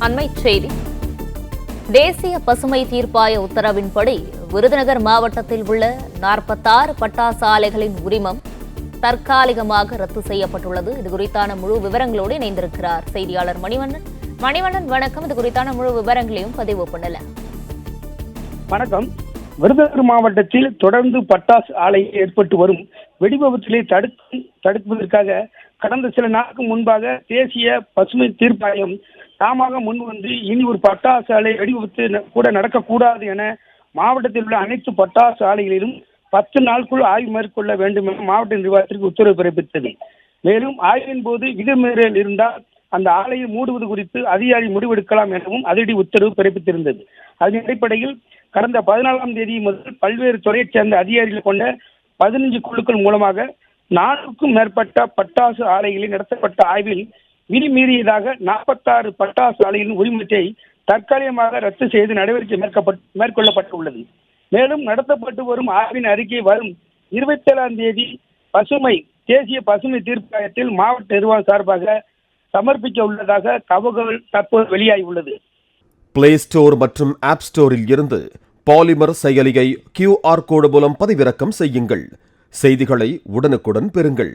அண்மைச் செய்தி. தேசிய பசுமை தீர்ப்பாய உத்தரவின்படி விருதுநகர் மாவட்டத்தில் உள்ள 46 பட்டாசு ஆலைகளின் உரிமம் தற்காலிகமாக ரத்து செய்யப்பட்டுள்ளது. இது குறித்தான முழு விவரங்களோடு இணைந்திருக்கிறார் செய்தியாளர் மணிவண்ணன். மணிவண்ணன், வணக்கம். இது குறித்தான முழு விவரங்களையும் பதிவு பண்ணல. வணக்கம். விருதுநகர் மாவட்டத்தில் தொடர்ந்து பட்டாசு ஆலையில் ஏற்பட்டு வரும் வெடிவிபத்திலே தடுப்பதற்காக கடந்த சில நாட்களுக்கு முன்பாக தேசிய பசுமை தீர்ப்பாயம் தாமாக முன்வந்து இனி ஒரு பட்டாசு ஆலை வெடிவிபத்து கூட நடக்கக்கூடாது என மாவட்டத்தில் உள்ள அனைத்து பட்டாசு ஆலைகளிலும் 10 நாட்களுக்குள் ஆய்வு மேற்கொள்ள வேண்டும் என மாவட்ட நிர்வாகத்திற்கு உத்தரவு பிறப்பித்தது. மேலும் ஆய்வின் போது விதிமீறல் இருந்தால் அந்த ஆலையை மூடுவது குறித்து அதிகாரி முடிவெடுக்கலாம் எனவும் அதிரடி உத்தரவு பிறப்பித்திருந்தது. அதன் அடிப்படையில் கடந்த 14ஆம் தேதி முதல் பல்வேறு துறையைச் சேர்ந்த அதிகாரிகள் கொண்ட 15 குழுக்கள் மூலமாக 4க்கும் மேற்பட்ட பட்டாசு ஆலைகளில் நடத்தப்பட்ட ஆய்வில் விதிமீறியதாக 46 பட்டாசு ஆலைகளின் உரிமத்தை தற்காலிகமாக ரத்து செய்து நடவடிக்கை மேற்கொள்ளப்பட்டுள்ளது. மேலும் நடத்தப்பட்டு வரும் ஆய்வின் அறிக்கை வரும் 27ஆம் தேதி தேசிய பசுமை தீர்ப்பாயத்தில் மாவட்ட நிர்வாகம் சார்பாக சமர்ப்பிக்க உள்ளதாக தகவல் தற்போது வெளியாகியுள்ளது. பிளே ஸ்டோர் மற்றும் ஆப் ஸ்டோரில் இருந்து பாலிமர் செயலியை QR கோடு மூலம் பதிவிறக்கம் செய்யுங்கள். செய்திகளை உடனுக்குடன் பெறுங்கள்.